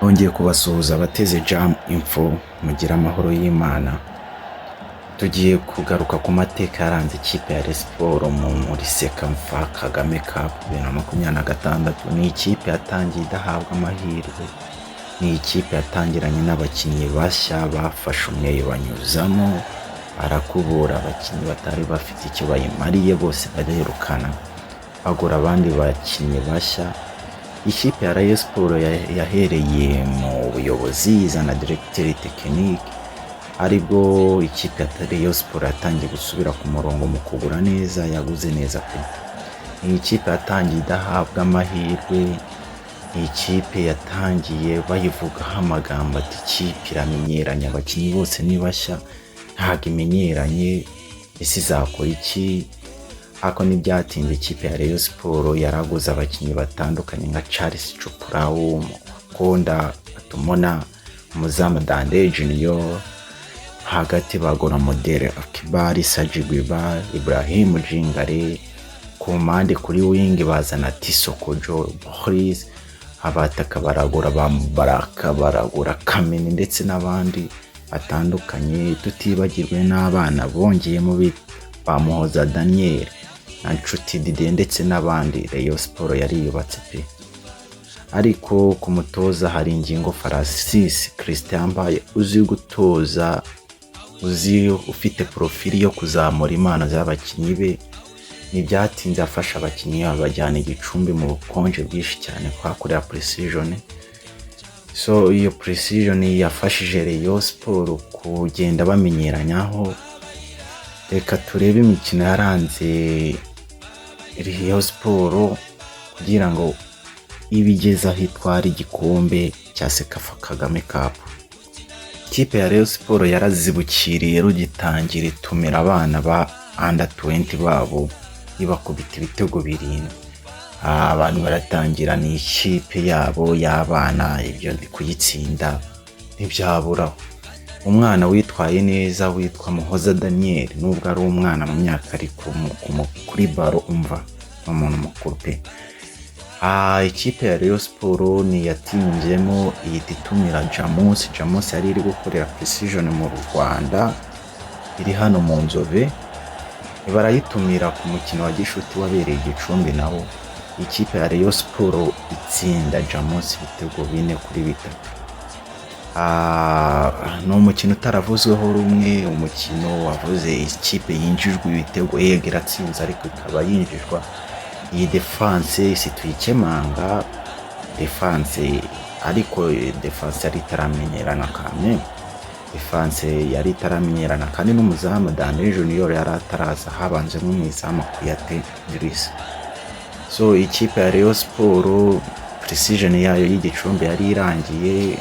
Nongeye kubasuhuza abateze Jam Info, mugira amahoro y'Imana. Tugiye kugaruka ku mateka yaranze ikipe ya Rayon Sports muri Sekafa Kagame Cup 2026. Ni ikipe yatangiye idahabwa amahirwe, ni ikipe yatangiranye n'abakinnyi bashya bafashe umweyo banyuzamo, barakubura abakinnyi batari bafite icyo bayimariye bose barirukana, bagura abandi bakinnyi bashya. Ikipe ya Rayon Sports yahereye mu buyobozi izana directeur technique, aribwo ikipe ya Rayon Sports yatangiye gusubira ku murongo mu kugura neza, yaguze neza pe. Ni ikipe yatangiye idahabwa amahirwe, ni ikipe yatangiye bayivugaho amagambo ati ikipe iramenyeranye, abakinnyi bose ni bashya, ntabwo imenyeranye, ese izakora iki? Ako ntibyatinze ikipe ya Rayon Sports yaraguze abakinnyi batandukanye nka Charles Chupurawu, Konda Atumona, umuzamu Dande Junior, hagati bagura Modere Akibari, Sajigwiba, Ibrahim Jingare, ku mpande kuri wing bazana Tisokojo, Boris, abataka baragura Baraka, baragura Kameni ndetse n'abandi batandukanye, tutibagirwe n'abana bongeyemo ba Muhoza Daniel na Nshuti Didier ndetse n'abandi. Rayon Sports yari yubatse pe. Ariko ku mutoza hari ingingo Francis Christian Mbaye uzi gutoza, uzi ufite profili yo kuzamura impano z'abakinnyi be. Ntibyatinze afasha abakinnyi abajyana Igicumbi mu bukonje bwinshi cyane kwa kurya precision. So iyo precision yafashije Rayon Sports kugenda bamenyeranyaho. Reka turebe imikino yaranze Rayon Sports kugira ngo ibigeze aho itwara igikombe cya Sekafa Kagame Cup. Ikipe ya Rayon Sports yarazibukiriye rugitangira, itumira abana ba under 20 babo ibakubita ibitego 7. Abantu baratangira ni ikipe yabo y'abana, ibyo kuyitsinda ntibyaburaho. Umwana witwaye neza witwa Muhoza Daniel, nubwo ari umwana mu myaka ariko kuri baro umva umuntu mukuru pe. Ikipe ya Rayon Sports ni yatinjemo iyitumira Jamus yari iri gukorera precision mu Rwanda, iri hano mu Nzove. Barayitumira ku mukino wa gishuti wabereye Igicumbi, nawo ikipe ya Rayon Sports itsinda Jamus ibitego 4-3. No umukino utaravuzweho rumwe, umukino wavuze ikipe yinjijwe ibitego yego iratsinze, ariko ikaba yinjijwa iyi defense situyikemanga defense, ariko defense yari itaramenyerana kame, defense yari itaramenyerana kandi n'umuzamu Daniel Junior yari ataraza, habanzemo umwizamu Kuyate Idris. So ikipe ya Rayon Sports precision yayo y'Igicumbi yari irangiye,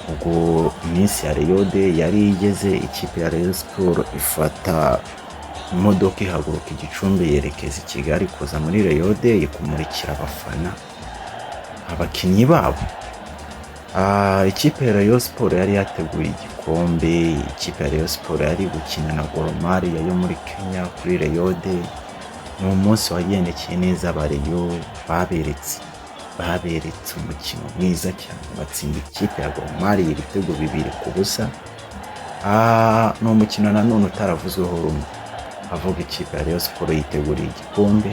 ubwo iminsi ya Rayon Day yari igeze. Ikipe ya Rayon Sports ifata imodoka ihaguruka Igicumbi yerekeza i Kigali kuza muri Rayon Day kumurikira abafana abakinnyi babo. Ikipe ya Rayon Sports yari yateguye igikombe, ikipe ya Rayon Sports yari gukina na Gor Mahia yo muri Kenya kuri Rayon Day. Ni umunsi wagendekeye neza, Rayon baberetse umukino mwiza cyane, batsinda ikipe ya Gor Mahia ibitego 2-0. Ni umukino nanone utaravuzweho rumwe, avuga ikipe ya Rayon Sports yiteguriye igikombe.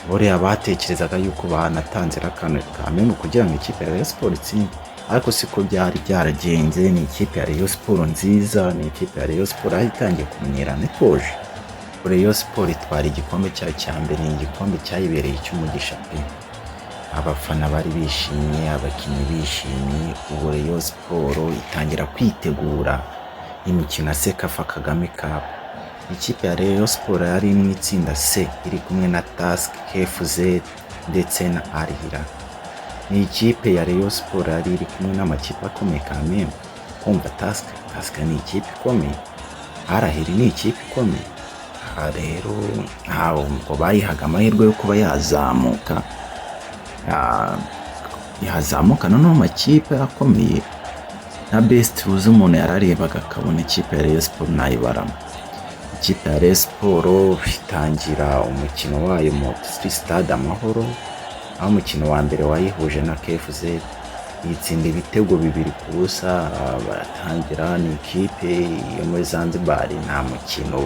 Buriya batekerezaga yuko banatanze rakane kamenu kugira ngo ikipe ya Rayon Sports itsinde, ariko siko byari byaragenze. Ni ikipe ya Rayon Sports nziza, ni ikipe ya Rayon Sports aho itangiye kumenyerana itoje. Rayon Sports itwara igikombe cyayo cya mbere, ni igikombe cyayibereye cy'umugisha pe. Abafana bari bishimye, abakinnyi bishimye. Ubu Rayon Sports itangira kwitegura imikino ya Sekafa Kagame Cup. Ikipe ya Rayon Sports yari mu itsinda C iri kumwe na Task, KFZ ndetse na Al Hilal. Ni ikipe ya Rayon Sports yari iri kumwe n'amakipe akomeye kamwe. Kumva Task ni ikipe ikomeye, Al Hilal ni ikipe ikomeye. Rero ngo bayihaga amahirwe yo kuba yazamuka noneho amakipe akomeye na best ruzi umuntu yararebaga akabona ikipe ya Rayon Sports nayibaramo. Ikipe ya Rayon Sports itangira umukino wayo mu Stade Amahoro, aho umukino wa mbere wayihuje na KFZ yitsinda ibitego 2-0. Baratangira, ni ikipe yo muri Zanzibar, nta mukino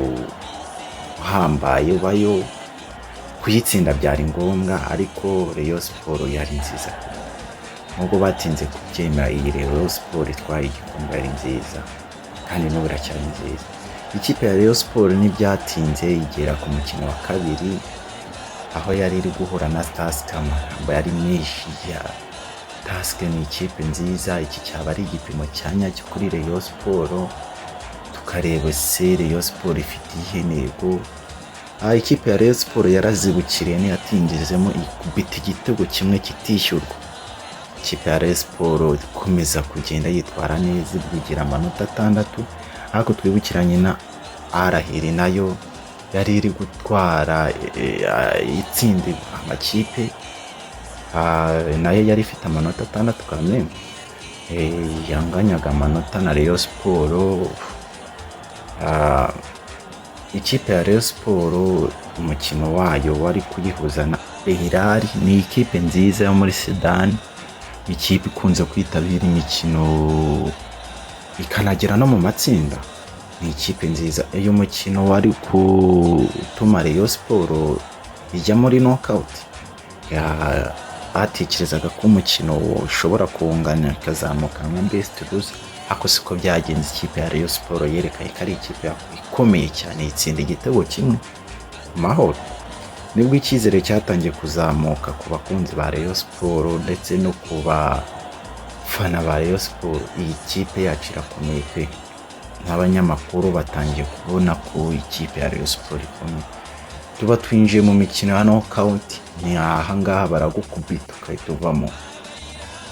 uhambaye ubayo, kuyitsinda byari ngombwa, ariko Rayon Sport yari nziza. Nubwo batinze kubyemera, iyi Rayon Sport itwaye igikombe ari nziza, kandi n'ubu iracyari nziza. Ikipe ya Rayon Sport ntibyatinze igera ku mukino wa kabiri, aho yari iri guhura na Tusker. Amagambo yari menshi ya Tusker ni ikipe nziza, iki cyaba ari igipimo cya nyacyo kuri Rayon Sport, tukareba se Rayon Sport ifite iyihe ntego. Ikipe ya Rayon Sport yarazibukiriye, ntiyatinjizemo, ikubita igitego kimwe kitishyurwa. Ikipe ya Rayon Sport ikomeza kugenda yitwara neza, igira amanota 6, ariko twibukiranye na Arahiri nayo yari iri gutwara itsinda amakipe, nayo yari ifite amanota 6 kamwe, yanganyaga amanota na Rayon Sport. Ikipe ya Rayon Sport umukino wayo wari kuyihuza na Hilal, ni ikipe nziza yo muri Sudan, ikipe ikunze kwitabira imikino ikanagera no mu matsinda, ni ikipe nziza. Uyu mukino wari gutuma Rayon Sport ijya muri knockout, batekerezaga ko umukino ushobora kungana ikazamuka nka best loser, ako siko byagenze. Ikipe ya Rayon Sport yerekanye ko ari ikipe ikomeye cyane, itsinda igitego kimwe mahoro. Nibwo icyizere cyatangiye kuzamuka ku bakunzi ba Rayon Sport ndetse no ku bafana ba Rayon Sport. Iyi kipe yacu irakomeye pe, nk'abanyamakuru batangiye kubona ko ikipe ya Rayon Sport ikomeye. Tuba twinjiye mu mikino ya knockout, ni ahangaha baragukubita ukahita uvamo,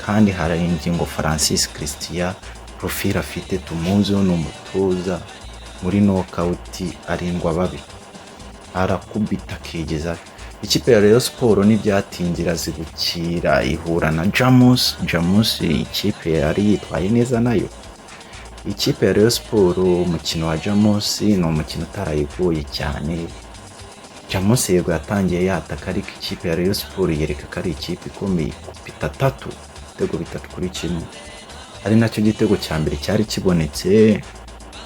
kandi hari ingingo Francis Christian profile afite, tumuzi ni umutoza muri knockout, arindwa babi, arakubita akigeza. Ikipe ya Rayon Sport ntibyatinze irazibukira, ihura na Jamus. Ikipe yari yitwaye neza nayo. Ikipe ya Rayon Sport, umukino wa Jamus ni umukino utarayigoye cyane. Jamus yego yatangiye yataka, ariko ikipe ya Rayon Sport yereka ko ari ikipe ikomeye, kupita 3 ibitego 3-1, ari nacyo gitego cya mbere cyari kibonetse,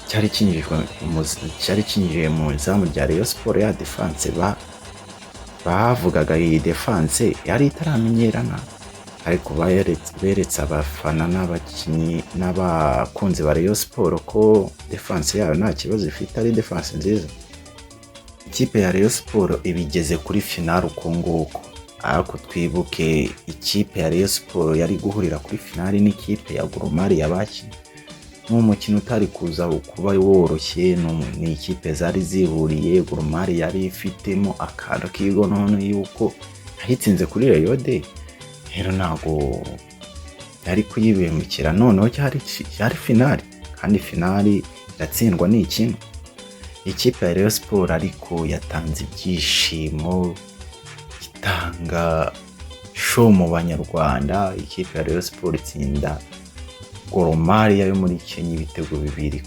cyari kinjije mu izamu rya Rayon Sport. Ya defense bavugaga iyi defense yari itaramenyerana, ariko beretse abafana n'abakinnyi n'abakunzi ba Rayon Sport ko defense yayo nta kibazo ifite, ari defense nziza. Ikipe ya Rayon Sport ibigeze kuri final uko nguko, ariko twibuke ikipe ya Rayon Sport yari guhurira kuri final n'ikipe ya Gor Mahia bakinnye. N'umukino utari kuza kuba woroshye, ni ikipe zari zihuriye. Gor Mahia yari ifitemo akado kigo none yuko yahitsinze kuri Rayon de, rero ntago yari kuyibemukira. Noneho cyari finali, kandi finali iratsindwa ni ikintu. Ikipe ya Rayon Sport ariko yatanze ibyishimo, itanga show mu banyarwanda. Ikipe ya Rayon Sport itsinda Gor Mahia yo muri Kenya ibitego 2-1.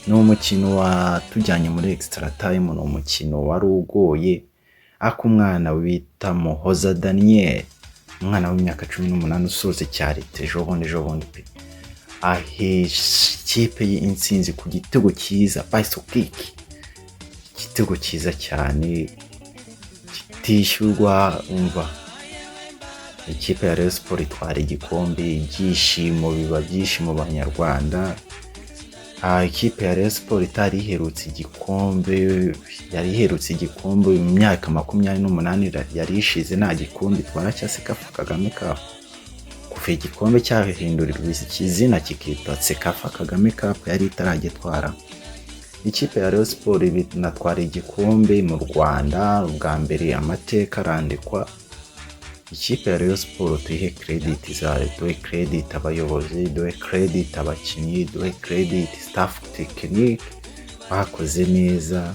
Ni umukino watujyanye muri extra time, ni umukino wari ugoye, ako umwana bita Muhoza Daniel, umwana w'imyaka 18 usoze cyari ejo bundi pe, ikipe y'insinzi ku gitego cyiza bicycle kick, igitego cyiza cyane kitishyurwa. Umva, ikipe ya Rayon Sport itwara igikombe, ibyishimo biba byinshi mu banyarwanda. Ikipe ya Rayon Sport itari iherutse igikombe, yari iherutse igikombe mu myaka 28 yari ishize, nta gikombe itwara cya Sekafa Kagame Cup. Kuva igikombe cyahindurirwa izina kikitwa Sekafa Kagame Cup, yari itaragitwara. Ikipe ya Rayon Sport binatwara igikombe mu Rwanda bwa mbere, amateka arandikwa. Ikipe ya Rayon Sport tuyihe credit zayo, duhe credit abayobozi, duhe credit abakinnyi, duhe credit staff technique, bakoze neza.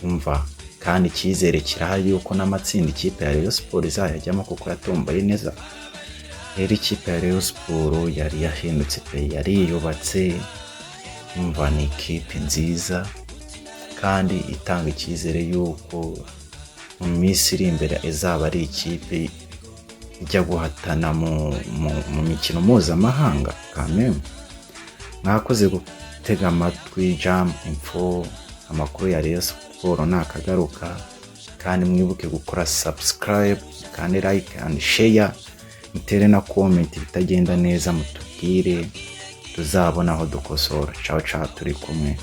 Umva, kandi icyizere kirahari yuko n'amatsinda ikipe ya Rayon Sport izayajyamo kuko yatomboye neza. Rero ikipe ya Rayon Sport yari yahindutse pe, yari yubatse. Umva, ni ikipe nziza kandi itanga icyizere yuko mu minsi iri imbere izaba ari ikipe ijya guhatana mu mikino mpuzamahanga kameme. Mwakoze gutega amatwi Jam Info, amakuru ya Rayon Sport nakagaruka, kandi mwibuke gukora subscribe kandi like and share, mutere na comment bitagenda neza mutubwire, tuzabona aho dukosora. Ciao ciao, turi kumwe.